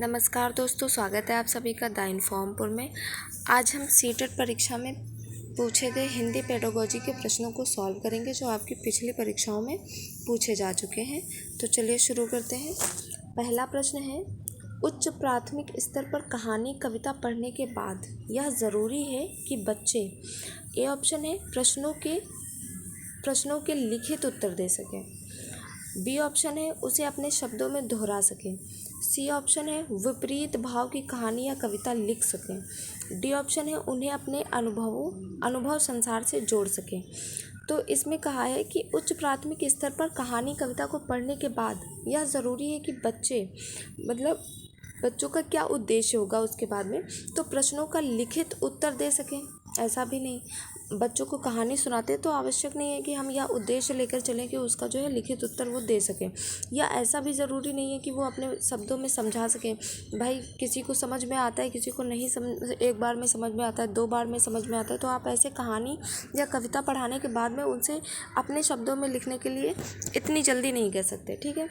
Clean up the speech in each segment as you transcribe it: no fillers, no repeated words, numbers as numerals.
नमस्कार दोस्तों, स्वागत है आप सभी का द इन्फॉर्मपुर में। आज हम सीटेट परीक्षा में पूछे गए हिंदी पेडागोजी के प्रश्नों को सॉल्व करेंगे जो आपकी पिछली परीक्षाओं में पूछे जा चुके हैं। तो चलिए शुरू करते हैं। पहला प्रश्न है, उच्च प्राथमिक स्तर पर कहानी कविता पढ़ने के बाद यह ज़रूरी है कि बच्चे ए ऑप्शन है प्रश्नों के लिखित उत्तर दे सकें, बी ऑप्शन है उसे अपने शब्दों में दोहरा सकें, सी ऑप्शन है विपरीत भाव की कहानी या कविता लिख सकें, डी ऑप्शन है उन्हें अपने अनुभव संसार से जोड़ सकें। तो इसमें कहा है कि उच्च प्राथमिक स्तर पर कहानी कविता को पढ़ने के बाद यह ज़रूरी है कि बच्चों का क्या उद्देश्य होगा उसके बाद में, तो प्रश्नों का लिखित उत्तर दे सकें। ऐसा भी नहीं, बच्चों को कहानी सुनाते तो आवश्यक नहीं है कि हम यह उद्देश्य लेकर चलें कि उसका जो है लिखित उत्तर वो दे सकें, या ऐसा भी ज़रूरी नहीं है कि वो अपने शब्दों में समझा सकें। भाई किसी को समझ में आता है, किसी को नहीं समझ, एक बार में समझ में आता है, 2 बार में समझ में आता है, तो आप ऐसे कहानी या कविता पढ़ाने के बाद में उनसे अपने शब्दों में लिखने के लिए इतनी जल्दी नहीं कह सकते। ठीक है,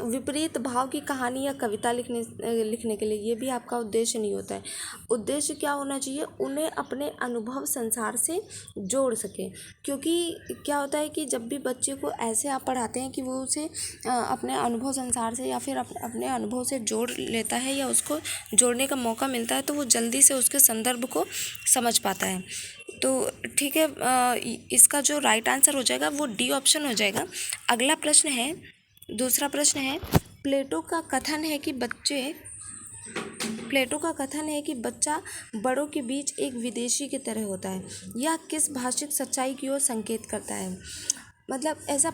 विपरीत भाव की कहानी या कविता लिखने के लिए ये भी आपका उद्देश्य नहीं होता है। उद्देश्य क्या होना चाहिए, उन्हें अपने अनुभव संसार से जोड़ सके। क्योंकि क्या होता है कि जब भी बच्चे को ऐसे आप पढ़ाते हैं कि वो उसे अपने अनुभव संसार से या फिर अपने अनुभव से जोड़ लेता है या उसको जोड़ने का मौका मिलता है, तो वो जल्दी से उसके संदर्भ को समझ पाता है। तो ठीक है, इसका जो राइट आंसर हो जाएगा वो डी ऑप्शन हो जाएगा। अगला प्रश्न है, दूसरा प्रश्न है, प्लेटो का कथन है कि बच्चा बड़ों के बीच एक विदेशी की तरह होता है। यह किस भाषिक सच्चाई की ओर संकेत करता है। मतलब ऐसा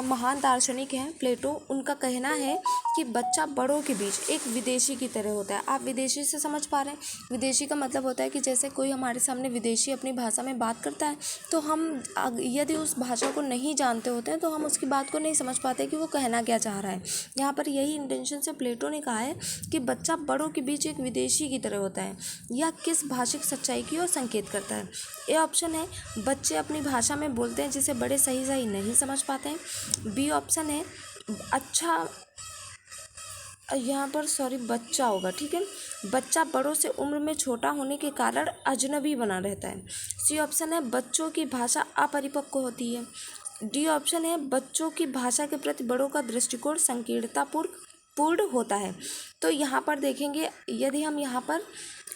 महान दार्शनिक हैं प्लेटो, उनका कहना है कि बच्चा बड़ों के बीच एक विदेशी की तरह होता है। आप विदेशी से समझ पा रहे हैं, विदेशी का मतलब होता है कि जैसे कोई हमारे सामने विदेशी अपनी भाषा में बात करता है, तो हम यदि उस भाषा को नहीं जानते होते हैं तो हम उसकी बात को नहीं समझ पाते कि वो कहना क्या चाह रहा है। यहाँ पर यही इंटेंशन से प्लेटो ने कहा है कि बच्चा बड़ों के बीच एक विदेशी की तरह होता है। यह किस भाषिक सच्चाई की ओर संकेत करता है। ए ऑप्शन है बच्चे अपनी भाषा में बोलते हैं जिसे बड़े सही नहीं समझ पाते हैं। बी ऑप्शन है बच्चा होगा, ठीक है, बच्चा बड़ों से उम्र में छोटा होने के कारण अजनबी बना रहता है। सी ऑप्शन है बच्चों की भाषा अपरिपक्व होती है। डी ऑप्शन है बच्चों की भाषा के प्रति बड़ों का दृष्टिकोण संकीर्णतापूर्ण होता है। तो यहाँ पर देखेंगे, यदि हम यहाँ पर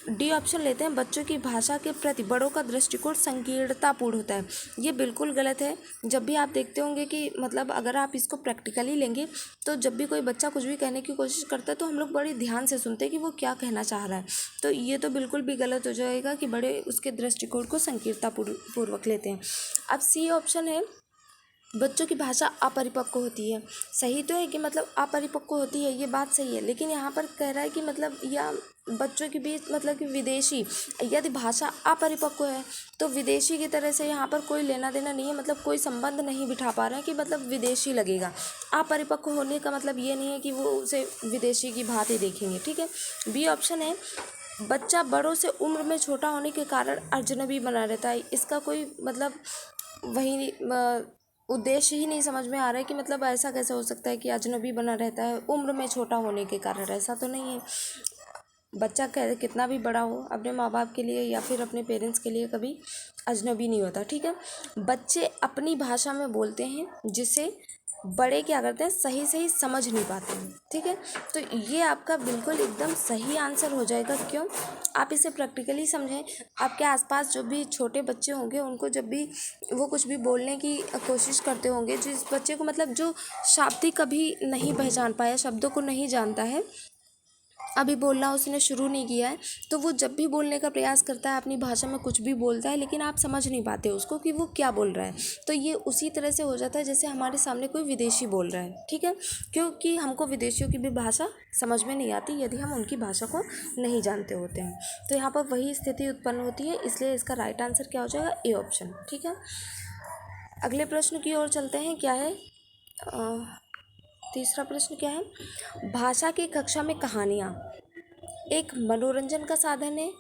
डी ऑप्शन लेते हैं, बच्चों की भाषा के प्रति बड़ों का दृष्टिकोण संकीर्णतापूर्ण होता है, ये बिल्कुल गलत है। जब भी आप देखते होंगे कि मतलब अगर आप इसको प्रैक्टिकली लेंगे तो जब भी कोई बच्चा कुछ भी कहने की कोशिश करता है तो हम लोग बड़ी ध्यान से सुनते हैं कि वो क्या कहना चाह रहा है। तो ये तो बिल्कुल भी गलत हो जाएगा कि बड़े उसके दृष्टिकोण को संकीर्णतापूर्वक लेते हैं। अब सी ऑप्शन है बच्चों की भाषा अपरिपक्व होती है। सही तो है कि मतलब अपरिपक्व होती है, ये बात सही है, लेकिन यहाँ पर कह रहा है कि मतलब या बच्चों के बीच मतलब कि विदेशी, यदि भाषा अपरिपक्व है तो विदेशी की तरह से यहाँ पर कोई लेना देना नहीं है, मतलब कोई संबंध नहीं बिठा पा रहे हैं कि मतलब विदेशी लगेगा। अपरिपक्व होने का मतलब ये नहीं है कि वो उसे विदेशी की भांति देखेंगे। ठीक है, बी ऑप्शन है बच्चा बड़ों से उम्र में छोटा होने के कारण अजनबी बना रहता है। इसका कोई मतलब वही उद्देश्य ही नहीं समझ में आ रहा है कि मतलब ऐसा कैसे हो सकता है कि अजनबी बना रहता है उम्र में छोटा होने के कारण। ऐसा तो नहीं है, बच्चा कितना भी बड़ा हो अपने माँ बाप के लिए या फिर अपने पेरेंट्स के लिए कभी अजनबी नहीं होता। ठीक है, बच्चे अपनी भाषा में बोलते हैं जिसे बड़े क्या करते हैं सही समझ नहीं पाते हैं। ठीक है, तो ये आपका बिल्कुल एकदम सही आंसर हो जाएगा। क्यों, आप इसे प्रैक्टिकली समझें। आपके आसपास जो भी छोटे बच्चे होंगे उनको जब भी वो कुछ भी बोलने की कोशिश करते होंगे, जिस बच्चे को मतलब जो शाब्दिक कभी नहीं पहचान पाया, शब्दों को नहीं जानता है, अभी बोलना उसने शुरू नहीं किया है, तो वो जब भी बोलने का प्रयास करता है अपनी भाषा में कुछ भी बोलता है, लेकिन आप समझ नहीं पाते उसको कि वो क्या बोल रहा है। तो ये उसी तरह से हो जाता है जैसे हमारे सामने कोई विदेशी बोल रहा है। ठीक है, क्योंकि हमको विदेशियों की भी भाषा समझ में नहीं आती यदि हम उनकी भाषा को नहीं जानते होते हैं। तो यहाँ पर वही स्थिति उत्पन्न होती है, इसलिए इसका राइट आंसर क्या हो जाएगा, ए ऑप्शन। ठीक है, अगले प्रश्न की ओर चलते हैं। क्या है तीसरा प्रश्न क्या है, भाषा की कक्षा में कहानियाँ एक मनोरंजन का साधन है,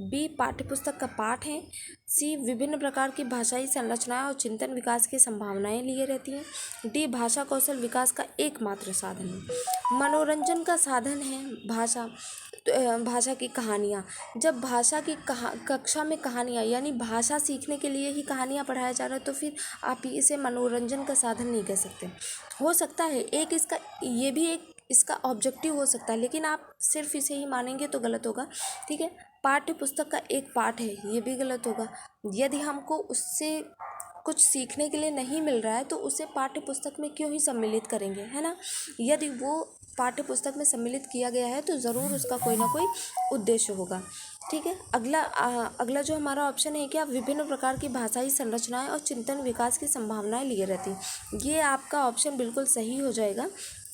बी पाठ्यपुस्तक का पाठ है। सी विभिन्न प्रकार की भाषाई संरचनाएं और चिंतन विकास की संभावनाएं लिए रहती हैं। डी भाषा कौशल विकास का एकमात्र साधन है। मनोरंजन का साधन है भाषा। भाषा की कहानियाँ, जब भाषा की कक्षा में कहानियाँ यानी भाषा सीखने के लिए ही कहानियाँ पढ़ाया जा रहा है तो फिर आप इसे मनोरंजन का साधन नहीं कह सकते। हो सकता है एक इसका ये भी एक इसका ऑब्जेक्टिव हो सकता है, लेकिन आप सिर्फ इसे ही मानेंगे तो गलत होगा। ठीक है, पाठ्य पुस्तक का एक पाठ है, ये भी गलत होगा। यदि हमको उससे कुछ सीखने के लिए नहीं मिल रहा है तो उसे पाठ्य पुस्तक में क्यों ही सम्मिलित करेंगे, है ना। यदि वो पाठ्य पुस्तक में सम्मिलित किया गया है तो ज़रूर उसका कोई ना कोई उद्देश्य होगा। ठीक है, अगला जो हमारा ऑप्शन है क्या, विभिन्न प्रकार की भाषाई संरचनाएं और चिंतन विकास की संभावनाएं लिए रहती हैं। ये आपका ऑप्शन बिल्कुल सही हो जाएगा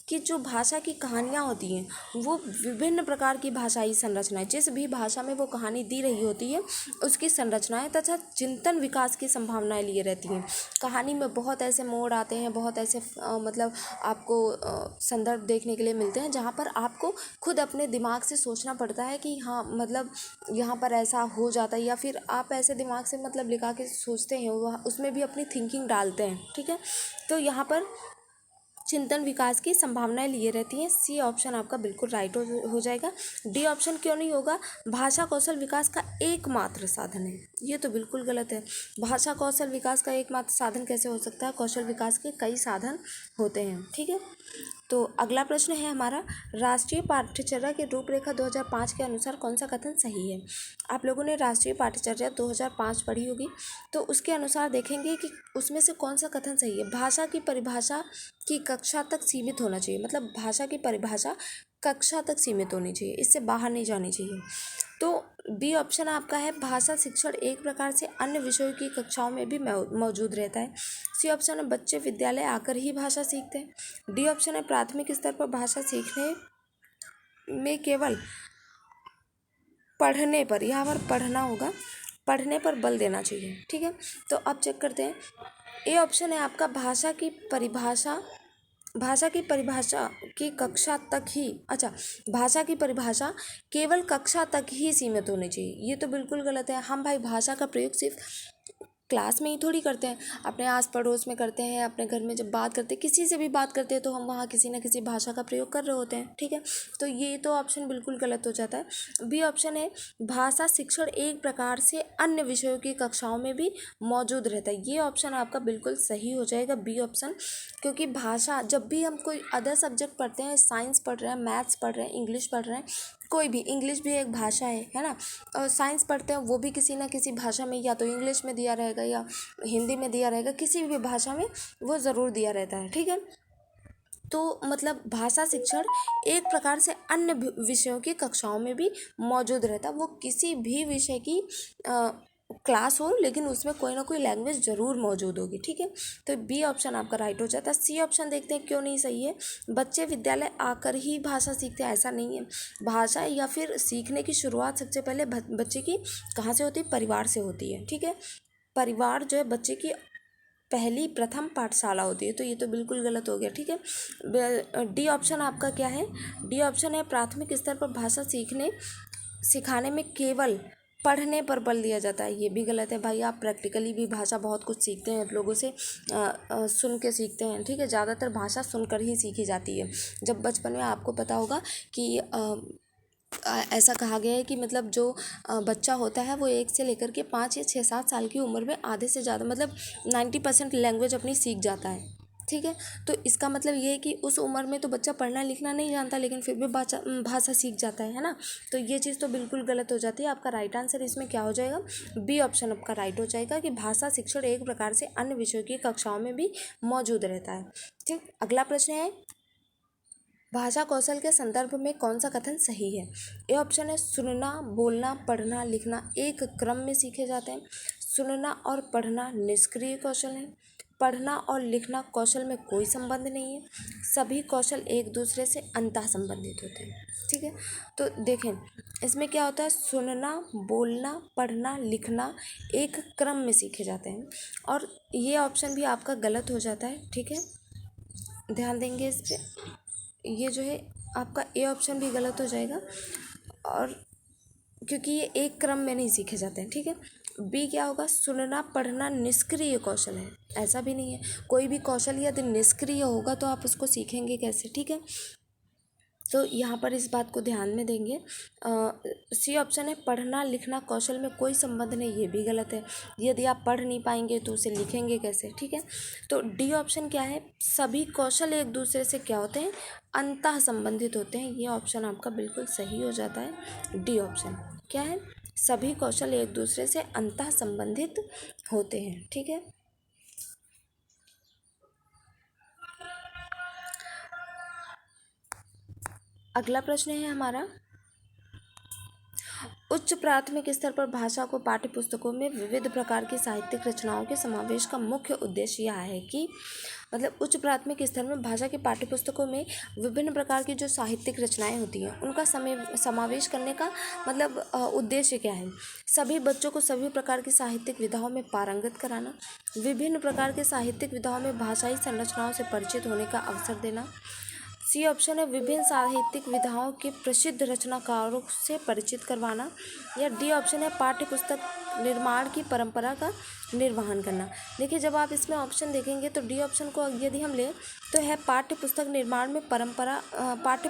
कि जो भाषा की कहानियाँ होती हैं वो विभिन्न प्रकार की भाषाई संरचनाएं, जिस भी भाषा में वो कहानी दी रही होती है उसकी संरचनाएं तथा चिंतन विकास की संभावनाएं लिए रहती हैं। कहानी में बहुत ऐसे मोड़ आते हैं, बहुत ऐसे मतलब आपको संदर्भ देखने के लिए मिलते हैं जहाँ पर आपको खुद अपने दिमाग से सोचना पड़ता है कि हाँ मतलब यहाँ पर ऐसा हो जाता है, या फिर आप ऐसे दिमाग से मतलब लिखा के सोचते हैं, वह उसमें भी अपनी थिंकिंग डालते हैं। ठीक है, तो यहाँ पर चिंतन विकास की संभावनाएं लिए रहती हैं। सी ऑप्शन आपका बिल्कुल राइट हो जाएगा। डी ऑप्शन क्यों नहीं होगा, भाषा कौशल विकास का एकमात्र साधन है, ये तो बिल्कुल गलत है। भाषा कौशल विकास का एकमात्र साधन कैसे हो सकता है, कौशल विकास के कई साधन होते हैं। ठीक है, तो अगला प्रश्न है हमारा, राष्ट्रीय पाठ्यचर्या की रूपरेखा 2005 के अनुसार कौन सा कथन सही है। आप लोगों ने राष्ट्रीय पाठ्यचर्या 2005 पढ़ी होगी, तो उसके अनुसार देखेंगे कि उसमें से कौन सा कथन सही है। भाषा की परिभाषा की कक्षा तक सीमित होना चाहिए, मतलब भाषा की परिभाषा कक्षा तक सीमित होनी चाहिए, इससे बाहर नहीं जानी चाहिए। तो बी ऑप्शन आपका है, भाषा शिक्षण एक प्रकार से अन्य विषयों की कक्षाओं में भी मौजूद रहता है। सी ऑप्शन है, बच्चे विद्यालय आकर ही भाषा सीखते हैं। डी ऑप्शन है, प्राथमिक स्तर पर भाषा सीखने में केवल पढ़ने पर, यहाँ पर पढ़ना होगा, पढ़ने पर बल देना चाहिए। ठीक है, तो अब चेक करते हैं। ए ऑप्शन है आपका, भाषा की परिभाषा की कक्षा तक ही, अच्छा, भाषा की परिभाषा केवल कक्षा तक ही सीमित होनी चाहिए, ये तो बिल्कुल गलत है। हम भाई भाषा का प्रयोग सिर्फ क्लास में ही थोड़ी करते हैं, अपने आस पड़ोस में करते हैं, अपने घर में जब बात करते हैं, किसी से भी बात करते हैं तो हम वहाँ किसी न किसी भाषा का प्रयोग कर रहे होते हैं। ठीक है, तो ये तो ऑप्शन बिल्कुल गलत हो जाता है। बी ऑप्शन है, भाषा शिक्षण एक प्रकार से अन्य विषयों की कक्षाओं में भी मौजूद रहता है, ये ऑप्शन आपका बिल्कुल सही हो जाएगा, बी ऑप्शन। क्योंकि भाषा, जब भी हम कोई अदर सब्जेक्ट पढ़ते हैं, साइंस पढ़ रहे हैं, मैथ्स पढ़ रहे हैं, इंग्लिश पढ़ रहे हैं, कोई भी, इंग्लिश भी एक भाषा है ना, और साइंस पढ़ते हैं वो भी किसी ना किसी भाषा में, या तो इंग्लिश में दिया रहेगा या हिंदी में दिया रहेगा, किसी भी भाषा में वो ज़रूर दिया रहता है। ठीक है, तो मतलब भाषा शिक्षण एक प्रकार से अन्य विषयों की कक्षाओं में भी मौजूद रहता है, वो किसी भी विषय की क्लास हो लेकिन उसमें कोई ना कोई लैंग्वेज ज़रूर मौजूद होगी। ठीक है, तो बी ऑप्शन आपका राइट हो जाता है। सी ऑप्शन देखते हैं क्यों नहीं सही है, बच्चे विद्यालय आकर ही भाषा सीखते हैं, ऐसा नहीं है। भाषा या फिर सीखने की शुरुआत सबसे पहले बच्चे की कहाँ से होती है, परिवार से होती है। ठीक है, परिवार जो है बच्चे की पहली प्रथम पाठशाला होती है, तो ये तो बिल्कुल गलत हो गया। ठीक है, डी ऑप्शन आपका क्या है, डी ऑप्शन है, प्राथमिक स्तर पर भाषा सिखाने में केवल पढ़ने पर बल दिया जाता है, ये भी गलत है भाई। आप प्रैक्टिकली भी भाषा बहुत कुछ सीखते हैं, लोगों से सुन के सीखते हैं। ठीक है, ज़्यादातर भाषा सुनकर ही सीखी जाती है। जब बचपन में आपको पता होगा कि ऐसा कहा गया है कि मतलब जो बच्चा होता है वो 1 से लेकर के 5 या 6-7 साल की उम्र में आधे से ज़्यादा मतलब 90% लैंग्वेज अपनी सीख जाता है। ठीक है, तो इसका मतलब ये है कि उस उम्र में तो बच्चा पढ़ना लिखना नहीं जानता लेकिन फिर भी भाषा सीख जाता है ना, तो ये चीज़ तो बिल्कुल गलत हो जाती है। आपका राइट आंसर इसमें क्या हो जाएगा, बी ऑप्शन आपका राइट हो जाएगा कि भाषा शिक्षण एक प्रकार से अन्य विषयों की कक्षाओं में भी मौजूद रहता है। ठीक, अगला प्रश्न है, भाषा कौशल के संदर्भ में कौन सा कथन सही है। ए ऑप्शन है, सुनना, बोलना, पढ़ना, लिखना एक क्रम में सीखे जाते हैं। सुनना और पढ़ना निष्क्रिय कौशल है। पढ़ना और लिखना कौशल में कोई संबंध नहीं है। सभी कौशल एक दूसरे से अंतः संबंधित होते हैं। ठीक है, तो देखें इसमें क्या होता है, सुनना, बोलना, पढ़ना, लिखना एक क्रम में सीखे जाते हैं, और ये ऑप्शन भी आपका गलत हो जाता है। ठीक है, ध्यान देंगे इस पर, ये जो है आपका ए ऑप्शन भी गलत हो जाएगा, और क्योंकि ये एक क्रम में नहीं सीखे जाते हैं, ठीक है। बी क्या होगा, सुनना पढ़ना निष्क्रिय कौशल है, ऐसा भी नहीं है। कोई भी कौशल यदि निष्क्रिय होगा तो आप उसको सीखेंगे कैसे, ठीक है। तो यहाँ पर इस बात को ध्यान में देंगे। सी ऑप्शन है पढ़ना लिखना कौशल में कोई संबंध नहीं, ये भी गलत है। यदि आप पढ़ नहीं पाएंगे तो उसे लिखेंगे कैसे, ठीक है। तो डी ऑप्शन क्या है, सभी कौशल एक दूसरे से क्या होते हैं, अंतः संबंधित होते हैं। ये ऑप्शन आपका बिल्कुल सही हो जाता है। डी ऑप्शन क्या है, सभी कौशल एक दूसरे से अंतः संबंधित होते हैं, ठीक है। अगला प्रश्न है हमारा, उच्च प्राथमिक स्तर पर भाषा को पाठ्यपुस्तकों में विविध प्रकार की साहित्यिक रचनाओं के समावेश का मुख्य उद्देश्य यह है कि, मतलब उच्च प्राथमिक स्तर में भाषा के पाठ्यपुस्तकों में विभिन्न प्रकार की जो साहित्यिक रचनाएं होती हैं उनका समावेश करने का मतलब उद्देश्य क्या है, सभी बच्चों को सभी प्रकार की साहित्यिक विधाओं में पारंगत कराना, विभिन्न प्रकार के साहित्यिक विधाओं में भाषाई संरचनाओं से परिचित होने का अवसर देना। सी ऑप्शन है विभिन्न साहित्यिक विधाओं के प्रसिद्ध रचनाकारों से परिचित करवाना। या डी ऑप्शन है पाठ्य पुस्तक निर्माण की परंपरा का निर्वहन करना। देखिए जब आप इसमें ऑप्शन देखेंगे तो डी ऑप्शन को यदि हम लें तो है पाठ्य पुस्तक निर्माण में परंपरा, पाठ्य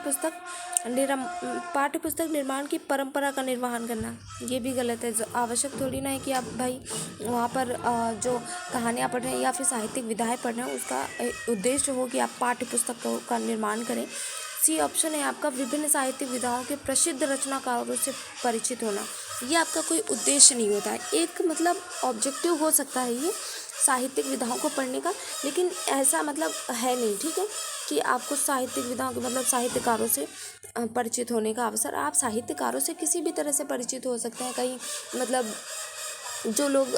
पुस्तक निर्माण की परंपरा का निर्वहन करना, ये भी गलत है। आवश्यक थोड़ी ना है कि आप भाई वहाँ पर जो कहानियाँ पढ़ रहे हैं या फिर साहित्यिक विधाएं पढ़ रहे हैं उसका उद्देश्य हो कि आप पाठ्य पुस्तक का निर्माण करें। सी ऑप्शन है आपका विभिन्न साहित्यिक विधाओं के प्रसिद्ध रचनाकारों से परिचित होना, ये आपका कोई उद्देश्य नहीं होता है। एक मतलब ऑब्जेक्टिव हो सकता है ये साहित्यिक विधाओं को पढ़ने का, लेकिन ऐसा मतलब है नहीं, ठीक है, कि आपको साहित्यिक विधाओं के मतलब साहित्यकारों से परिचित होने का अवसर। आप साहित्यकारों से किसी भी तरह से परिचित हो सकते हैं। कहीं मतलब जो लोग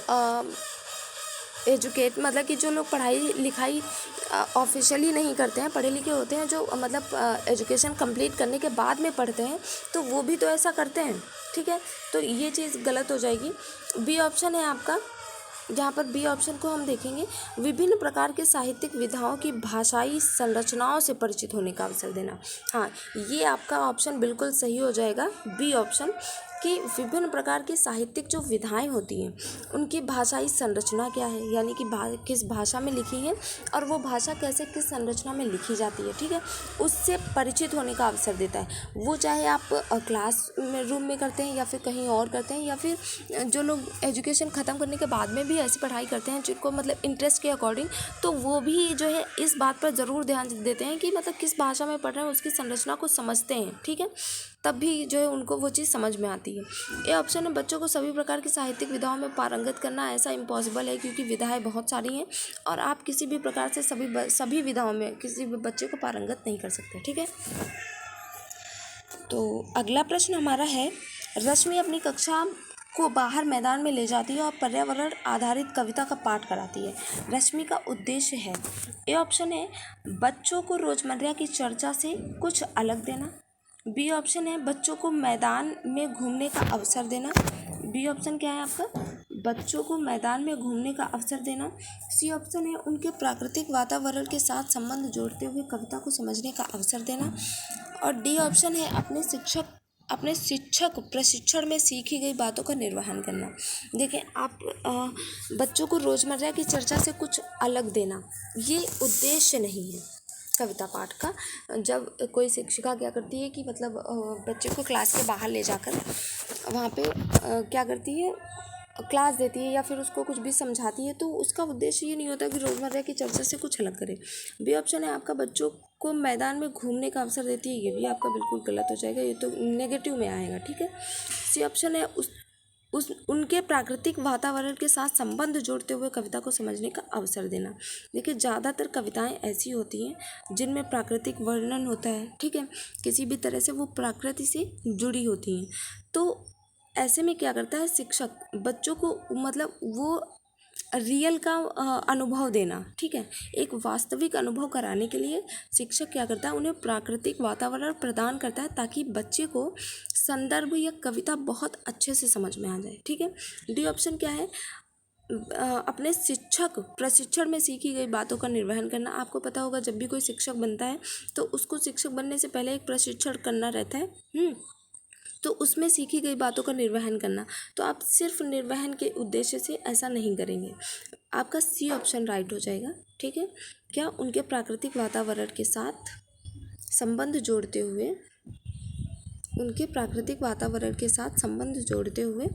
एजुकेट मतलब कि जो लोग पढ़ाई लिखाई ऑफिशियली नहीं करते हैं, पढ़े लिखे होते हैं, जो मतलब एजुकेशन कंप्लीट करने के बाद में पढ़ते हैं, तो वो भी तो ऐसा करते हैं, ठीक है। तो ये चीज़ गलत हो जाएगी। बी ऑप्शन है आपका, जहाँ पर बी ऑप्शन को हम देखेंगे विभिन्न प्रकार के साहित्यिक विधाओं की भाषाई संरचनाओं से परिचित होने का अवसर देना। हाँ, ये आपका ऑप्शन बिल्कुल सही हो जाएगा, बी ऑप्शन, कि विभिन्न प्रकार की साहित्यिक जो विधाएं होती हैं उनकी भाषाई संरचना क्या है, यानी कि किस भाषा में लिखी है और वो भाषा कैसे किस संरचना में लिखी जाती है, ठीक है, उससे परिचित होने का अवसर देता है। वो चाहे आप क्लास में रूम में करते हैं या फिर कहीं और करते हैं, या फिर जो लोग एजुकेशन ख़त्म करने के बाद में भी ऐसी पढ़ाई करते हैं जिनको मतलब इंटरेस्ट के अकॉर्डिंग, तो वो भी जो है इस बात पर ज़रूर ध्यान देते हैं कि मतलब किस भाषा में पढ़ रहे हैं उसकी संरचना को समझते हैं, ठीक है, तब भी जो है उनको वो चीज़ समझ में आती है। ये ऑप्शन है बच्चों को सभी प्रकार की साहित्यिक विधाओं में पारंगत करना, ऐसा इम्पॉसिबल है क्योंकि विधाएं बहुत सारी हैं और आप किसी भी प्रकार से सभी विधाओं में किसी भी बच्चे को पारंगत नहीं कर सकते, ठीक है। तो अगला प्रश्न हमारा है, रश्मि अपनी कक्षा को बाहर मैदान में ले जाती है और पर्यावरण आधारित कविता का पाठ कराती है, रश्मि का उद्देश्य है। ए ऑप्शन है बच्चों को रोजमर्रा की चर्चा से कुछ अलग देना। बी ऑप्शन है बच्चों को मैदान में घूमने का अवसर देना। बी ऑप्शन क्या है आपका, बच्चों को मैदान में घूमने का अवसर देना। सी ऑप्शन है उनके प्राकृतिक वातावरण के साथ संबंध जोड़ते हुए कविता को समझने का अवसर देना। और डी ऑप्शन है अपने शिक्षक प्रशिक्षण में सीखी गई बातों का निर्वहन करना। देखें आप बच्चों को रोज़मर्रा की चर्चा से कुछ अलग देना, ये उद्देश्य नहीं है कविता पाठ का। जब कोई शिक्षिका क्या करती है कि मतलब बच्चे को क्लास के बाहर ले जाकर वहाँ पे क्या करती है, क्लास देती है या फिर उसको कुछ भी समझाती है, तो उसका उद्देश्य ये नहीं होता कि रोज़मर्रा की चर्चा से कुछ अलग करे। बी ऑप्शन है आपका बच्चों को मैदान में घूमने का अवसर देती है, ये भी आपका बिल्कुल गलत हो जाएगा, ये तो नेगेटिव में आएगा, ठीक है। सी ऑप्शन है उनके प्राकृतिक वातावरण के साथ संबंध जोड़ते हुए कविता को समझने का अवसर देना। देखिए ज़्यादातर कविताएं ऐसी होती हैं जिनमें प्राकृतिक वर्णन होता है, ठीक है, किसी भी तरह से वो प्रकृति से जुड़ी होती हैं। तो ऐसे में क्या करता है शिक्षक, बच्चों को मतलब वो रियल का अनुभव देना, ठीक है, एक वास्तविक अनुभव कराने के लिए शिक्षक क्या करता है, उन्हें प्राकृतिक वातावरण प्रदान करता है ताकि बच्चे को संदर्भ या कविता बहुत अच्छे से समझ में आ जाए, ठीक है। डी ऑप्शन क्या है, अपने शिक्षक प्रशिक्षण में सीखी गई बातों का निर्वहन करना। आपको पता होगा जब भी कोई शिक्षक बनता है तो उसको शिक्षक बनने से पहले एक प्रशिक्षण करना रहता है, तो उसमें सीखी गई बातों का निर्वहन करना। तो आप सिर्फ निर्वहन के उद्देश्य से ऐसा नहीं करेंगे। आपका सी ऑप्शन राइट हो जाएगा। ठीक है, क्या उनके प्राकृतिक वातावरण के साथ संबंध जोड़ते हुए, उनके प्राकृतिक वातावरण के साथ संबंध जोड़ते हुए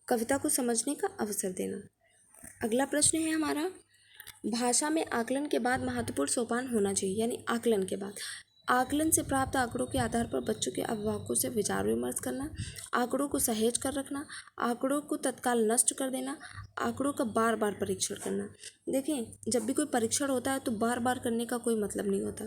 कविता को समझने का अवसर देना। अगला प्रश्न है हमारा, भाषा में आकलन के बाद महत्वपूर्ण सोपान होना चाहिए, यानी आकलन के बाद आकलन से प्राप्त आंकड़ों के आधार पर बच्चों के अभिभावकों से विचार विमर्श करना, आंकड़ों को सहेज कर रखना, आंकड़ों को तत्काल नष्ट कर देना, आंकड़ों का बार बार परीक्षण करना। देखें, जब भी कोई परीक्षण होता है तो बार बार करने का कोई मतलब नहीं होता।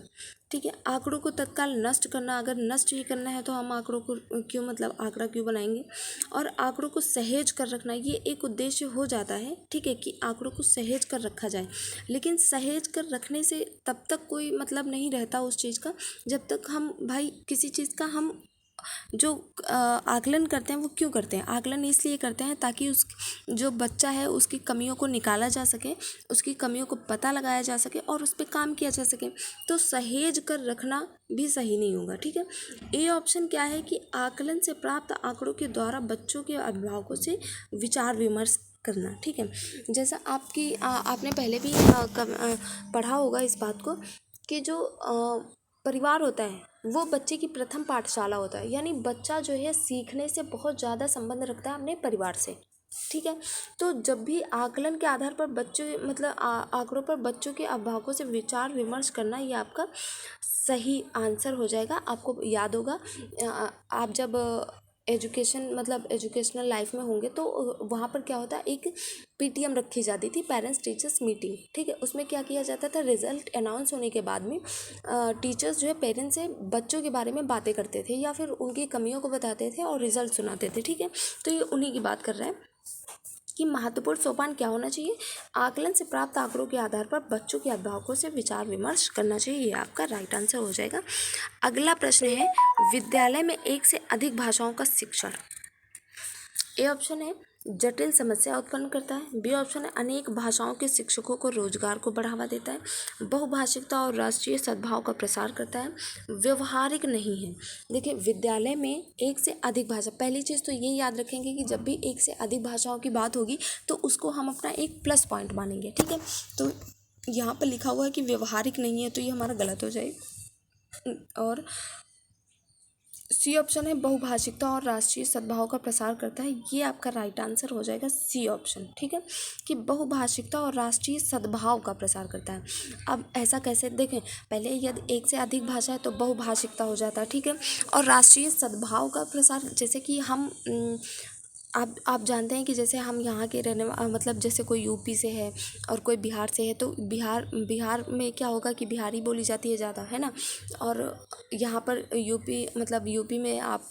ठीक है, आंकड़ों को तत्काल नष्ट करना, अगर नष्ट ही करना है तो हम आंकड़ों को क्यों, मतलब आंकड़ा क्यों बनाएंगे। और आंकड़ों को सहेज कर रखना, ये एक उद्देश्य हो जाता है। ठीक है, कि आंकड़ों को सहेज कर रखा जाए, लेकिन सहेज कर रखने से तब तक कोई मतलब नहीं रहता उस चीज़ का, जब तक हम भाई किसी चीज़ का हम जो आकलन करते हैं वो क्यों करते हैं, आकलन इसलिए करते हैं ताकि उस जो बच्चा है उसकी कमियों को निकाला जा सके, उसकी कमियों को पता लगाया जा सके और उस पर काम किया जा सके। तो सहेज कर रखना भी सही नहीं होगा। ठीक है, ए ऑप्शन क्या है कि आकलन से प्राप्त आंकड़ों के द्वारा बच्चों के अभिभावकों से विचार विमर्श करना। ठीक है, जैसा आपने पहले भी पढ़ा होगा इस बात को कि जो परिवार होता है वो बच्चे की प्रथम पाठशाला होता है, यानी बच्चा जो है सीखने से बहुत ज़्यादा संबंध रखता है अपने परिवार से। ठीक है, तो जब भी आकलन के आधार पर बच्चे मतलब आंकड़ों पर बच्चों के अभिभावकों से विचार विमर्श करना, ये आपका सही आंसर हो जाएगा। आपको याद होगा आप जब एजुकेशन मतलब एजुकेशनल लाइफ में होंगे तो वहाँ पर क्या होता है, एक पीटीएम रखी जाती थी, पेरेंट्स टीचर्स मीटिंग। ठीक है, उसमें क्या किया जाता था, रिजल्ट अनाउंस होने के बाद में टीचर्स जो है पेरेंट्स से बच्चों के बारे में बातें करते थे या फिर उनकी कमियों को बताते थे और रिजल्ट सुनाते थे। ठीक है, तो ये उन्हीं की बात कर रहे हैं कि महत्वपूर्ण सोपान क्या होना चाहिए, आकलन से प्राप्त आंकड़ों के आधार पर बच्चों के अभिभावकों से विचार विमर्श करना चाहिए। ये आपका राइट आंसर हो जाएगा। अगला प्रश्न है, विद्यालय में एक से अधिक भाषाओं का शिक्षण। ए ऑप्शन है जटिल समस्या उत्पन्न करता है, बी ऑप्शन है अनेक भाषाओं के शिक्षकों को रोजगार को बढ़ावा देता है, बहुभाषिकता और राष्ट्रीय सद्भाव का प्रसार करता है, व्यवहारिक नहीं है। देखिए, विद्यालय में एक से अधिक भाषा, पहली चीज़ तो ये याद रखेंगे कि जब भी एक से अधिक भाषाओं की बात होगी तो उसको हम अपना एक प्लस पॉइंट मानेंगे। ठीक है, तो यहाँ पर लिखा हुआ है कि व्यवहारिक नहीं है, तो ये हमारा गलत हो जाएगा। और सी ऑप्शन है बहुभाषिकता और राष्ट्रीय सद्भाव का प्रसार करता है, ये आपका राइट आंसर हो जाएगा सी ऑप्शन। ठीक है, कि बहुभाषिकता और राष्ट्रीय सद्भाव का प्रसार करता है। अब ऐसा कैसे, देखें, पहले यदि एक से अधिक भाषा है तो बहुभाषिकता हो जाता है। ठीक है, और राष्ट्रीय सद्भाव का प्रसार, जैसे कि हम आप जानते हैं कि जैसे हम यहाँ के मतलब जैसे कोई यूपी से है और कोई बिहार से है, तो बिहार में क्या होगा कि बिहारी बोली जाती है ज़्यादा, है ना। और यहाँ पर यूपी में आप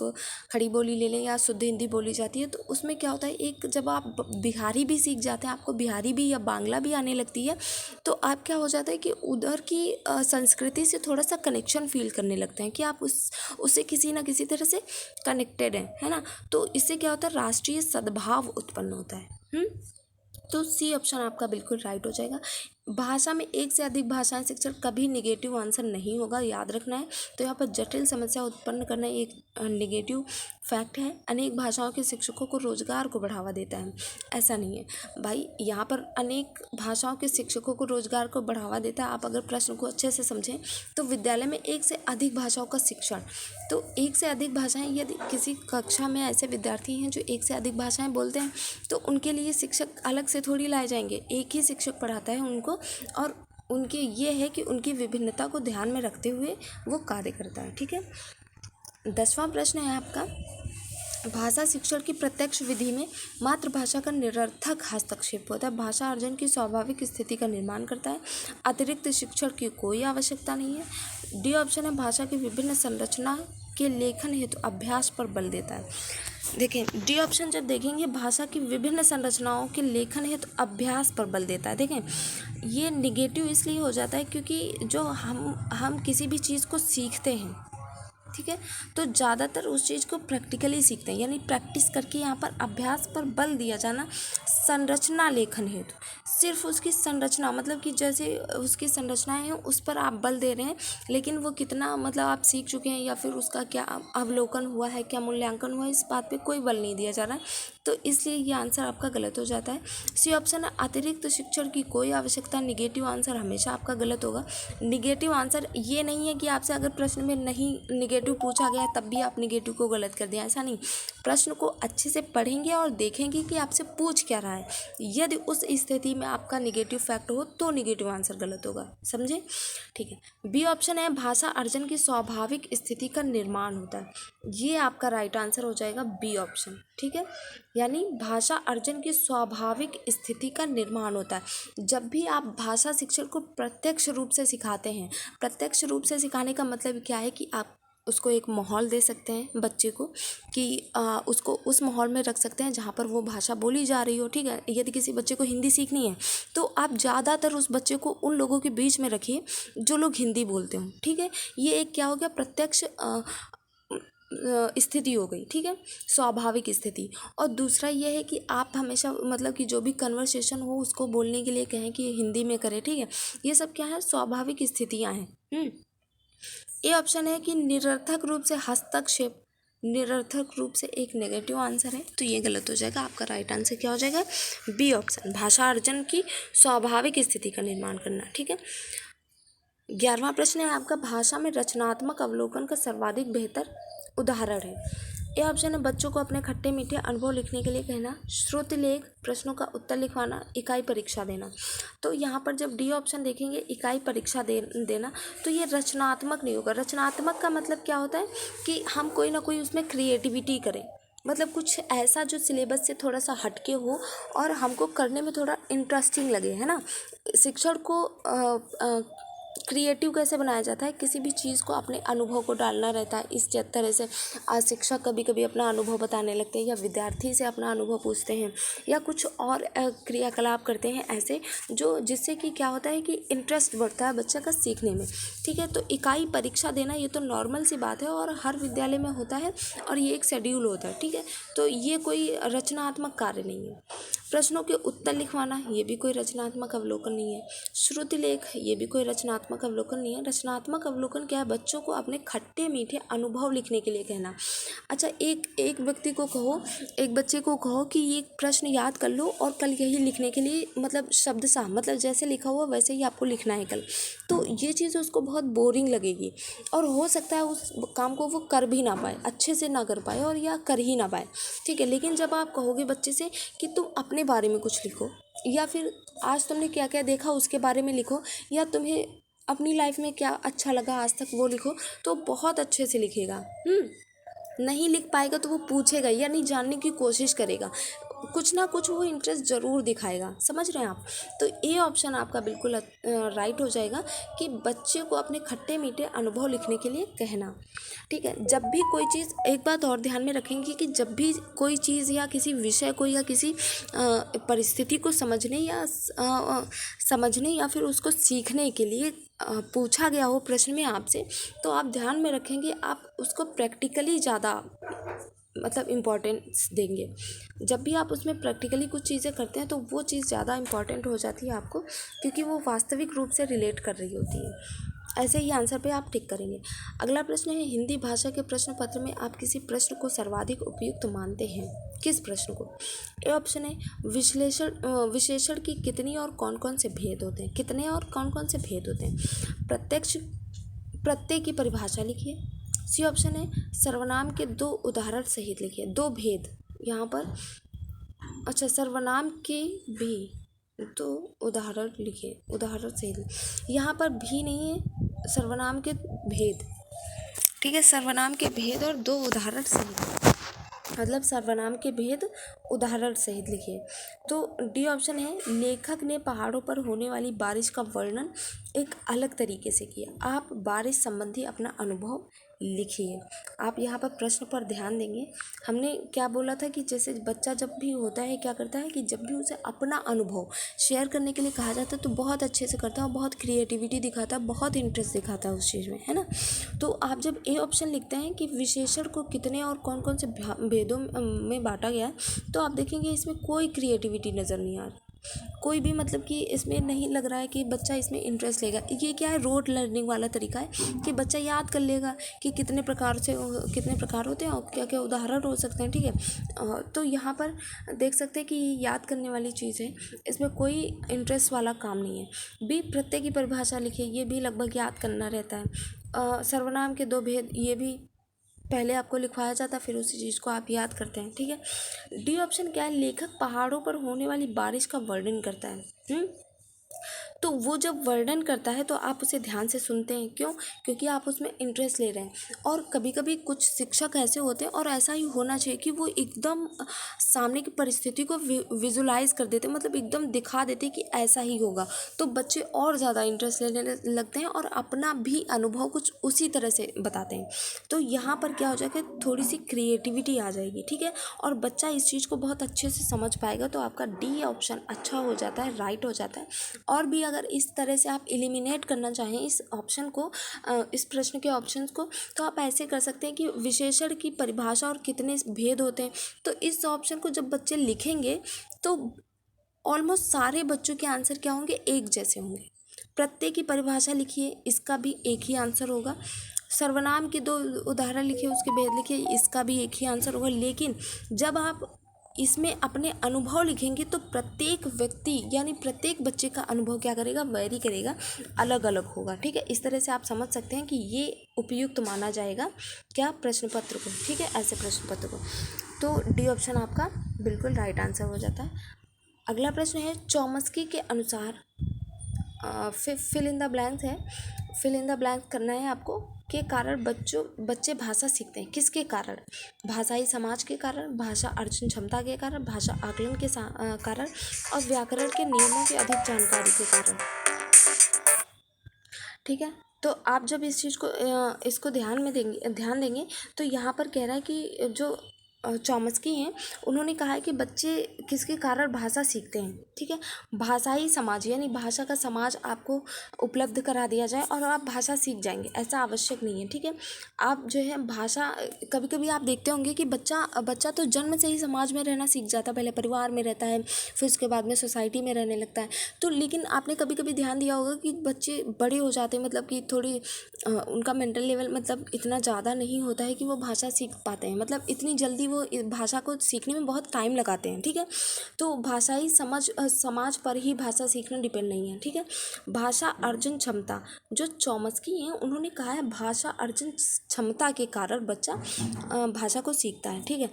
खड़ी बोली ले लें या शुद्ध हिंदी बोली जाती है, तो उसमें क्या होता है, एक जब आप बिहारी भी सीख जाते हैं, आपको बिहारी भी या बांग्ला भी आने लगती है, तो आप क्या हो जाता है कि उधर की संस्कृति से थोड़ा सा कनेक्शन फील करने लगते हैं कि आप उससे किसी ना किसी तरह से कनेक्टेड हैं, है ना। तो इससे क्या होता है, राष्ट्रीय सद्भाव उत्पन्न होता है। तो सी ऑप्शन आपका बिल्कुल राइट हो जाएगा। भाषा में एक से अधिक भाषाएं शिक्षण कभी निगेटिव आंसर नहीं होगा, याद रखना है। तो यहाँ पर जटिल समस्या उत्पन्न करना एक निगेटिव फैक्ट है। अनेक भाषाओं के शिक्षकों को रोजगार को बढ़ावा देता है, ऐसा नहीं है भाई। यहाँ पर अनेक भाषाओं के शिक्षकों को रोजगार को बढ़ावा देता है। आप अगर प्रश्न को अच्छे से समझें तो विद्यालय में एक से अधिक भाषाओं का शिक्षण, तो एक से अधिक भाषाएं, यदि किसी कक्षा में ऐसे विद्यार्थी हैं जो एक से अधिक भाषाएं बोलते हैं तो उनके लिए शिक्षक अलग से थोड़ी लाए जाएंगे, एक ही शिक्षक पढ़ाता है उनको, और उनके ये है कि उनकी विभिन्नता को ध्यान में रखते हुए वो कार्य करता है। ठीक है, 10वां प्रश्न है आपका, भाषा शिक्षण की प्रत्यक्ष विधि में मातृभाषा का निरर्थक हस्तक्षेप होता है, भाषा अर्जन की स्वाभाविक स्थिति का निर्माण करता है, अतिरिक्त शिक्षण की कोई आवश्यकता नहीं है। डी ऑप्शन है भाषा की विभिन्न संरचना के लेखन हेतु अभ्यास पर बल देता है। देखें, डी ऑप्शन जब देखेंगे, भाषा की विभिन्न संरचनाओं के लेखन हेतु अभ्यास पर बल देता है। देखें, ये निगेटिव इसलिए हो जाता है क्योंकि जो हम किसी भी चीज़ को सीखते हैं, ठीक है। तो ज़्यादातर उस चीज़ को प्रैक्टिकली सीखते हैं, यानी प्रैक्टिस करके यहाँ पर अभ्यास पर बल दिया जाना संरचना लेखन हेतु, सिर्फ उसकी संरचना मतलब कि जैसे उसकी संरचनाएं हैं उस पर आप बल दे रहे हैं, लेकिन वो कितना मतलब आप सीख चुके हैं या फिर उसका क्या अवलोकन हुआ है, क्या मूल्यांकन हुआ है, इस बात पे कोई बल नहीं दिया जा रहा है। तो इसलिए ये आंसर आपका गलत हो जाता है। सी ऑप्शन है अतिरिक्त शिक्षण की कोई आवश्यकता, निगेटिव आंसर हमेशा आपका गलत होगा। निगेटिव आंसर ये नहीं है कि आपसे अगर प्रश्न में नहीं निगेटिव पूछा गया तब भी आप निगेटिव को गलत कर दिया, ऐसा नहीं। प्रश्न को अच्छे से पढ़ेंगे और देखेंगे कि आपसे पूछ क्या रहा है, यदि उस स्थिति में आपका निगेटिव फैक्ट हो तो निगेटिव आंसर गलत होगा, समझे। ठीक है। बी ऑप्शन है भाषा अर्जन की स्वाभाविक स्थिति का निर्माण होता है, ये आपका राइट आंसर हो जाएगा बी ऑप्शन। ठीक है, यानी भाषा अर्जन की स्वाभाविक स्थिति का निर्माण होता है। जब भी आप भाषा शिक्षण को प्रत्यक्ष रूप से सिखाते हैं, प्रत्यक्ष रूप से सिखाने का मतलब क्या है कि आप उसको एक माहौल दे सकते हैं बच्चे को कि उसको उस माहौल में रख सकते हैं जहाँ पर वो भाषा बोली जा रही हो। ठीक है, यदि किसी बच्चे को हिंदी सीखनी है तो आप ज़्यादातर उस बच्चे को उन लोगों के बीच में रखिए जो लोग हिंदी बोलते हों। ठीक है, ये एक क्या हो गया, प्रत्यक्ष स्थिति हो गई। ठीक है, स्वाभाविक स्थिति। और दूसरा ये है कि आप हमेशा मतलब कि जो भी कन्वर्सेशन हो उसको बोलने के लिए कहें कि हिंदी में करें। ठीक है, ये सब क्या है, स्वाभाविक स्थितियाँ हैं। ए ऑप्शन है कि निरर्थक रूप से हस्तक्षेप, निरर्थक रूप से एक नेगेटिव आंसर है, तो ये गलत हो जाएगा। आपका राइट आंसर क्या हो जाएगा, बी ऑप्शन, भाषा अर्जन की स्वाभाविक स्थिति का निर्माण करना। ठीक है। 11वां प्रश्न है आपका, भाषा में रचनात्मक अवलोकन का सर्वाधिक बेहतर उदाहरण है। ए ऑप्शन है बच्चों को अपने खट्टे मीठे अनुभव लिखने के लिए कहना, श्रुति लेख, प्रश्नों का उत्तर लिखवाना, इकाई परीक्षा देना। तो यहाँ पर जब डी ऑप्शन देखेंगे इकाई परीक्षा देना, तो ये रचनात्मक नहीं होगा। रचनात्मक का मतलब क्या होता है कि हम कोई ना कोई उसमें क्रिएटिविटी करें, मतलब कुछ ऐसा जो सिलेबस से थोड़ा सा हटके हो और हमको करने में थोड़ा इंटरेस्टिंग लगे, है ना। शिक्षण को क्रिएटिव कैसे बनाया जाता है, किसी भी चीज़ को अपने अनुभव को डालना रहता है। इस तरह से शिक्षक कभी कभी अपना अनुभव बताने लगते हैं या विद्यार्थी से अपना अनुभव पूछते हैं या कुछ और क्रियाकलाप करते हैं ऐसे, जो जिससे कि क्या होता है कि इंटरेस्ट बढ़ता है बच्चे का सीखने में। ठीक है, तो इकाई परीक्षा देना ये तो नॉर्मल सी बात है और हर विद्यालय में होता है और ये एक शेड्यूल होता है। ठीक है, तो ये कोई रचनात्मक कार्य नहीं है। प्रश्नों के उत्तर लिखवाना, ये भी कोई रचनात्मक अवलोकन नहीं है। श्रुति लेख, ये भी कोई रचनात्मक अवलोकन नहीं है। रचनात्मक अवलोकन क्या है, बच्चों को अपने खट्टे मीठे अनुभव लिखने के लिए कहना। अच्छा, एक व्यक्ति को कहो, एक बच्चे को कहो कि ये प्रश्न याद कर लो और कल यही लिखने के लिए, मतलब शब्द सा, मतलब जैसे लिखा हुआ वैसे ही आपको लिखना है कल, तो ये चीज़ उसको बहुत बोरिंग लगेगी और हो सकता है उस काम को वो कर भी ना पाए, अच्छे से ना कर पाए और या कर ही ना पाए। ठीक है, लेकिन जब आप कहोगे बच्चे से कि तुम अपने बारे में कुछ लिखो या फिर आज तुमने क्या क्या देखा उसके बारे में लिखो या तुम्हें अपनी लाइफ में क्या अच्छा लगा आज तक वो लिखो, तो बहुत अच्छे से लिखेगा। नहीं लिख पाएगा तो वो पूछेगा, यानी जानने की कोशिश करेगा, कुछ ना कुछ वो इंटरेस्ट ज़रूर दिखाएगा। समझ रहे हैं आप। तो ए ऑप्शन आपका बिल्कुल राइट हो जाएगा कि बच्चे को अपने खट्टे मीठे अनुभव लिखने के लिए कहना। ठीक है, जब भी कोई चीज़, एक बात और ध्यान में रखेंगे कि जब भी कोई चीज़ या किसी विषय को या किसी परिस्थिति को समझने या फिर उसको सीखने के लिए पूछा गया हो प्रश्न में आपसे, तो आप ध्यान में रखेंगे, आप उसको प्रैक्टिकली ज़्यादा मतलब इम्पॉर्टेंस देंगे। जब भी आप उसमें प्रैक्टिकली कुछ चीज़ें करते हैं तो वो चीज़ ज़्यादा इम्पॉर्टेंट हो जाती है आपको, क्योंकि वो वास्तविक रूप से रिलेट कर रही होती है। ऐसे ही आंसर पे आप टिक करेंगे। अगला प्रश्न है, हिंदी भाषा के प्रश्न पत्र में आप किसी प्रश्न को सर्वाधिक उपयुक्त मानते हैं, किस प्रश्न को। ए ऑप्शन है विशेषण की कितनी और कौन कौन से भेद होते हैं, कितने और कौन कौन से भेद होते हैं। प्रत्यय की परिभाषा लिखिए। सी ऑप्शन है सर्वनाम के 2 उदाहरण सहित लिखिए, 2 भेद यहाँ पर। अच्छा, सर्वनाम के भी 2 उदाहरण लिखिए, उदाहरण सहित। यहाँ पर भी नहीं है, सर्वनाम के भेद। ठीक है, सर्वनाम के भेद और 2 उदाहरण सहित, मतलब सर्वनाम के भेद उदाहरण सहित लिखिए। तो डी ऑप्शन है लेखक ने पहाड़ों पर होने वाली बारिश का वर्णन एक अलग तरीके से किया। आप बारिश संबंधी अपना अनुभव लिखिए। आप यहाँ पर प्रश्न पर ध्यान देंगे। हमने क्या बोला था कि जैसे बच्चा जब भी होता है क्या करता है कि जब भी उसे अपना अनुभव शेयर करने के लिए कहा जाता है तो बहुत अच्छे से करता है और बहुत क्रिएटिविटी दिखाता है, बहुत इंटरेस्ट दिखाता है उस चीज़ में, है ना। तो आप जब ए ऑप्शन लिखते हैं कि विशेषण को कितने और कौन कौन से भेदों में बांटा गया है, तो आप देखेंगे इसमें कोई क्रिएटिविटी नज़र नहीं आ रही, कोई भी मतलब कि इसमें नहीं लग रहा है कि बच्चा इसमें इंटरेस्ट लेगा। ये क्या है, रोट लर्निंग वाला तरीका है कि बच्चा याद कर लेगा कि कितने प्रकार होते हैं और क्या क्या उदाहरण हो सकते हैं, ठीक है। तो यहाँ पर देख सकते हैं कि ये याद करने वाली चीज़ है, इसमें कोई इंटरेस्ट वाला काम नहीं है। बी, प्रत्यय की परिभाषा लिखिए, ये भी लगभग याद करना रहता है। सर्वनाम के दो भेद, ये भी पहले आपको लिखवाया जाता है, फिर उसी चीज़ को आप याद करते हैं, ठीक है। डी ऑप्शन क्या है, लेखक पहाड़ों पर होने वाली बारिश का वर्णन करता है। तो वो जब वर्णन करता है तो आप उसे ध्यान से सुनते हैं, क्यों? क्योंकि आप उसमें इंटरेस्ट ले रहे हैं। और कभी कभी कुछ शिक्षक ऐसे होते हैं, और ऐसा ही होना चाहिए कि वो एकदम सामने की परिस्थिति को विजुलाइज कर देते हैं, मतलब एकदम दिखा देते हैं कि ऐसा ही होगा, तो बच्चे और ज़्यादा इंटरेस्ट लेने लगते हैं और अपना भी अनुभव कुछ उसी तरह से बताते हैं। तो यहाँ पर क्या हो जाएगा, थोड़ी सी क्रिएटिविटी आ जाएगी, ठीक है, और बच्चा इस चीज़ को बहुत अच्छे से समझ पाएगा। तो आपका डी ऑप्शन अच्छा हो जाता है, राइट हो जाता है। और भी अगर इस तरह से आप एलिमिनेट करना चाहें इस ऑप्शन को, इस प्रश्न के ऑप्शंस को, तो आप ऐसे कर सकते हैं कि विशेषण की परिभाषा और कितने भेद होते हैं। तो इस ऑप्शन को जब बच्चे लिखेंगे तो ऑलमोस्ट सारे बच्चों के आंसर क्या होंगे, एक जैसे होंगे। प्रत्यय की परिभाषा लिखिए, इसका भी एक ही आंसर होगा। सर्वनाम के दो उदाहरण लिखिए, उसके भेद लिखिए, इसका भी एक ही आंसर होगा। लेकिन जब आप इसमें अपने अनुभव लिखेंगे तो प्रत्येक व्यक्ति यानी प्रत्येक बच्चे का अनुभव क्या करेगा, वेरी करेगा, अलग अलग होगा, ठीक है। इस तरह से आप समझ सकते हैं कि ये उपयुक्त माना जाएगा क्या, प्रश्न पत्र को, ठीक है, ऐसे प्रश्न पत्र को। तो डी ऑप्शन आपका बिल्कुल राइट आंसर हो जाता है। अगला प्रश्न है, चॉम्स्की के अनुसार फिल इन द ब्लैंक्स है, फिल इन द ब्लैंक करना है आपको, के कारण बच्चे भाषा सीखते हैं, किसके कारण? भाषाई समाज के कारण, भाषा अर्जन क्षमता के कारण, भाषा आकलन के कारण, और व्याकरण के नियमों की अधिक जानकारी के कारण, ठीक है। तो आप जब इस चीज़ को इसको ध्यान देंगे तो यहाँ पर कह रहा है कि जो चॉम्स्की हैं उन्होंने कहा है कि बच्चे किसके कारण भाषा सीखते हैं, ठीक है। भाषाई समाज यानी भाषा का समाज आपको उपलब्ध करा दिया जाए और आप भाषा सीख जाएंगे, ऐसा आवश्यक नहीं है, ठीक है। आप जो है भाषा, कभी कभी आप देखते होंगे कि बच्चा तो जन्म से ही समाज में रहना सीख जाता है, पहले परिवार में रहता है, फिर उसके बाद में सोसाइटी में रहने लगता है। तो लेकिन आपने कभी कभी ध्यान दिया होगा कि बच्चे बड़े हो जाते हैं, मतलब कि थोड़ी उनका मेंटल लेवल मतलब इतना ज़्यादा नहीं होता है कि वो भाषा सीख पाते हैं, मतलब इतनी जल्दी वो भाषा को सीखने में बहुत टाइम लगाते हैं, ठीक है। तो भाषाई समाज पर ही भाषा सीखना डिपेंड नहीं है, ठीक है। भाषा अर्जन क्षमता, जो चॉम्स्की हैं उन्होंने कहा है भाषा अर्जन क्षमता के कारण बच्चा भाषा को सीखता है, ठीक है।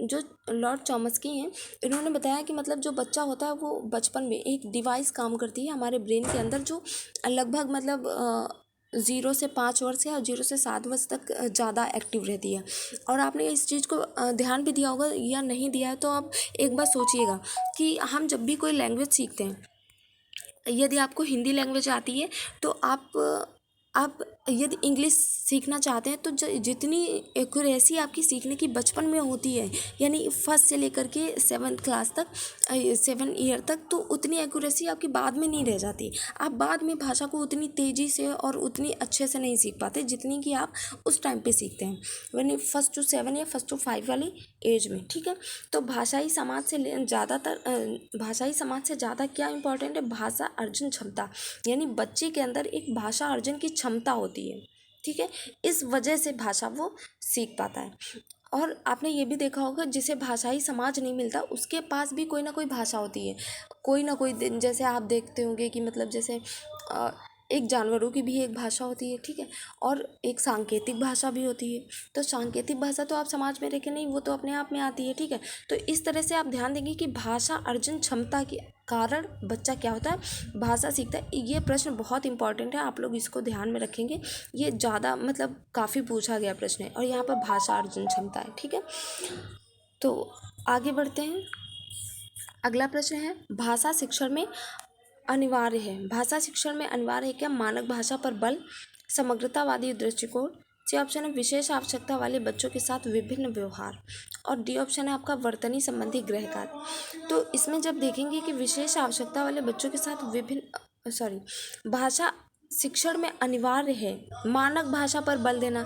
जो लॉर्ड चॉम्स्की हैं इन्होंने बताया कि मतलब जो बच्चा होता है वो बचपन में एक डिवाइस काम करती है हमारे ब्रेन के अंदर, जो लगभग मतलब 0 से 5 वर्ष या 0 से 7 वर्ष तक ज़्यादा एक्टिव रहती है। और आपने इस चीज़ को ध्यान भी दिया होगा या नहीं दिया है, तो आप एक बार सोचिएगा कि हम जब भी कोई लैंग्वेज सीखते हैं, यदि आपको हिंदी लैंग्वेज आती है तो आप यदि इंग्लिश सीखना चाहते हैं तो जितनी एक्यूरेसी आपकी सीखने की बचपन में होती है, यानी फर्स्ट से लेकर के 7th क्लास तक, 7 ईयर तक, तो उतनी एक्यूरेसी आपकी बाद में नहीं रह जाती। आप बाद में भाषा को उतनी तेज़ी से और उतनी अच्छे से नहीं सीख पाते जितनी कि आप उस टाइम पे सीखते हैं, यानी 1st to 7 या 1st to 5 वाली एज में, ठीक है। तो भाषाई समाज से ज़्यादा क्या इंपॉर्टेंट है, भाषा अर्जन क्षमता, यानी बच्चे के अंदर एक भाषा अर्जन की क्षमता होती है, ठीक है। इस वजह से भाषा वो सीख पाता है। और आपने ये भी देखा होगा जिसे भाषाई समाज नहीं मिलता उसके पास भी कोई ना कोई भाषा होती है, कोई ना कोई जैसे आप देखते होंगे कि मतलब जैसे एक जानवरों की भी एक भाषा होती है, ठीक है, और एक सांकेतिक भाषा भी होती है। तो सांकेतिक भाषा तो आप समाज में रखें नहीं, वो तो अपने आप में आती है, ठीक है। तो इस तरह से आप ध्यान देंगे कि भाषा अर्जन क्षमता के कारण बच्चा क्या होता है, भाषा सीखता है। ये प्रश्न बहुत इंपॉर्टेंट है, आप लोग इसको ध्यान में रखेंगे, ये ज़्यादा मतलब काफ़ी पूछा गया प्रश्न है, और यहाँ पर भाषा अर्जन क्षमता है, ठीक है। तो आगे बढ़ते हैं। अगला प्रश्न है, भाषा शिक्षण में अनिवार्य है क्या, मानक भाषा पर बल, समग्रतावादी दृष्टिकोण, सी ऑप्शन है विशेष आवश्यकता वाले बच्चों के साथ विभिन्न व्यवहार, और डी ऑप्शन है आपका वर्तनी संबंधी गृह कार्य। तो इसमें जब देखेंगे कि विशेष आवश्यकता वाले बच्चों के साथ भाषा शिक्षण में अनिवार्य है, मानक भाषा पर बल देना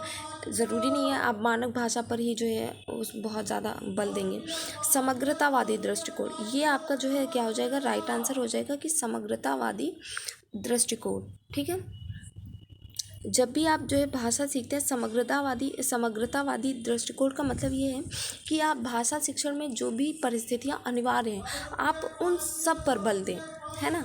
ज़रूरी नहीं है आप मानक भाषा पर ही जो है उस बहुत ज़्यादा बल देंगे। समग्रतावादी दृष्टिकोण, ये आपका जो है क्या हो जाएगा, राइट आंसर हो जाएगा कि समग्रतावादी दृष्टिकोण। ठीक है, जब भी आप जो है भाषा सीखते हैं समग्रतावादी दृष्टिकोण का मतलब ये है कि आप भाषा शिक्षण में जो भी परिस्थितियाँ अनिवार्य हैं आप उन सब पर बल दें, है ना।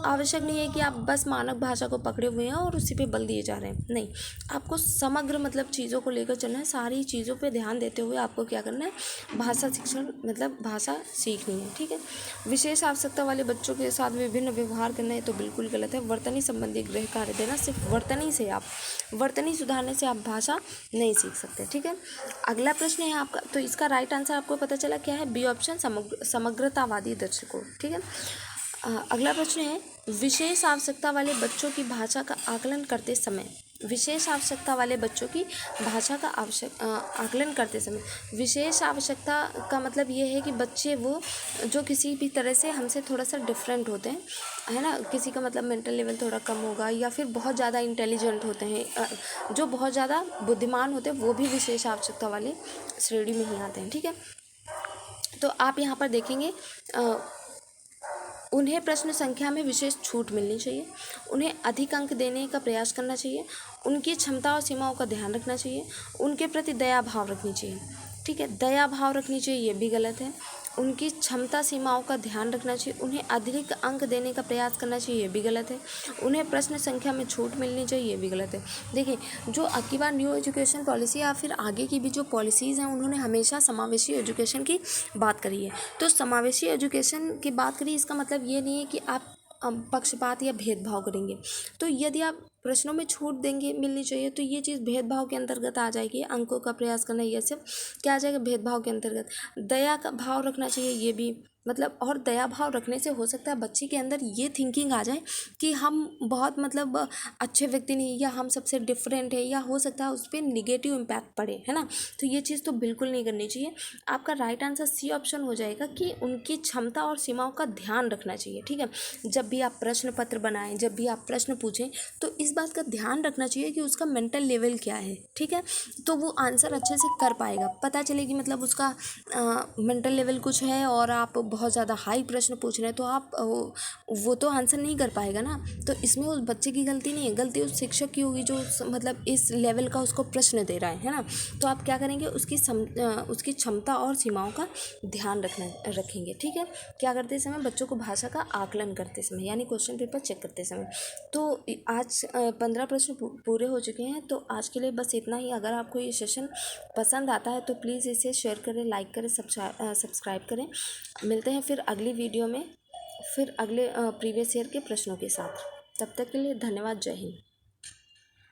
आवश्यक नहीं है कि आप बस मानक भाषा को पकड़े हुए हैं और उसी पे बल दिए जा रहे हैं, नहीं, आपको समग्र मतलब चीज़ों को लेकर चलना है, सारी चीज़ों पे ध्यान देते हुए आपको क्या करना है, भाषा शिक्षण मतलब भाषा सीखनी है। ठीक है, विशेष आवश्यकता वाले बच्चों के साथ विभिन्न व्यवहार करना है तो बिल्कुल गलत है। वर्तनी संबंधी गृह कार्य देना, सिर्फ वर्तनी सुधारने से आप भाषा नहीं सीख सकते। ठीक है, अगला प्रश्न है आपका, तो इसका राइट आंसर आपको पता चला क्या है, बी ऑप्शन समग्रतावादी दृष्टिकोण। ठीक है, अगला प्रश्न है विशेष आवश्यकता वाले बच्चों की भाषा का आकलन करते समय, विशेष आवश्यकता वाले बच्चों की भाषा का आकलन करते समय, विशेष आवश्यकता का मतलब ये है कि बच्चे वो जो किसी भी तरह से हमसे थोड़ा सा डिफरेंट होते हैं, है ना, किसी का मतलब मेंटल लेवल थोड़ा कम होगा या फिर बहुत ज़्यादा इंटेलिजेंट होते हैं, जो बहुत ज़्यादा बुद्धिमान होते हैं वो भी विशेष आवश्यकता वाले श्रेणी में ही आते हैं। ठीक है, तो आप यहाँ पर देखेंगे उन्हें प्रश्न संख्या में विशेष छूट मिलनी चाहिए, उन्हें अधिक अंक देने का प्रयास करना चाहिए, उनकी क्षमता और सीमाओं का ध्यान रखना चाहिए, उनके प्रति दया भाव रखनी चाहिए। ठीक है, दया भाव रखनी चाहिए ये भी गलत है, उनकी क्षमता सीमाओं का ध्यान रखना चाहिए, उन्हें अधिक अंक देने का प्रयास करना चाहिए ये भी गलत है, उन्हें प्रश्न संख्या में छूट मिलनी चाहिए ये भी गलत है। देखिए, जो अब की बार न्यू एजुकेशन पॉलिसी या फिर आगे की भी जो पॉलिसीज़ हैं उन्होंने हमेशा समावेशी एजुकेशन की बात करी है। तो समावेशी एजुकेशन की बात करी इसका मतलब ये नहीं है कि आप पक्षपात या भेदभाव करेंगे। तो यदि आप प्रश्नों में छूट देंगे मिलनी चाहिए तो ये चीज़ भेदभाव के अंतर्गत आ जाएगी, अंकों का प्रयास करना ये सब क्या आ जाएगा, भेदभाव के अंतर्गत। दया का भाव रखना चाहिए ये भी मतलब, और दया भाव रखने से हो सकता है बच्चे के अंदर ये थिंकिंग आ जाए कि हम बहुत मतलब अच्छे व्यक्ति नहीं या हम सबसे डिफरेंट है, या हो सकता है उस पर निगेटिव इम्पैक्ट पड़े, है ना। तो ये चीज़ तो बिल्कुल नहीं करनी चाहिए। आपका राइट आंसर सी ऑप्शन हो जाएगा कि उनकी क्षमता और सीमाओं का ध्यान रखना चाहिए। ठीक है, जब भी आप प्रश्न पत्र बनाएं, जब भी आप प्रश्न पूछें तो इस बात का ध्यान रखना चाहिए कि उसका मेंटल लेवल क्या है। ठीक है, तो वो आंसर अच्छे से कर पाएगा, पता चलेगी मतलब उसका मेंटल लेवल कुछ है और आप बहुत ज़्यादा हाई प्रश्न पूछ रहे हैं तो आप वो तो आंसर नहीं कर पाएगा ना। तो इसमें उस बच्चे की गलती नहीं है, गलती उस शिक्षक की होगी जो मतलब इस लेवल का उसको प्रश्न दे रहा है ना। तो आप क्या करेंगे, उसकी क्षमता और सीमाओं का ध्यान रखेंगे। ठीक है, क्या करते समय, बच्चों को भाषा का आकलन करते समय यानी क्वेश्चन पेपर चेक करते समय। तो आज 15 प्रश्न पूरे हो चुके हैं। तो आज के लिए बस इतना ही। अगर आपको ये सेशन पसंद आता है तो प्लीज़ इसे शेयर करें, लाइक करें, सब्सक्राइब करें। मिलते हैं फिर अगली वीडियो में, फिर अगले प्रीवियस ईयर के प्रश्नों के साथ। तब तक के लिए धन्यवाद, जय हिंद।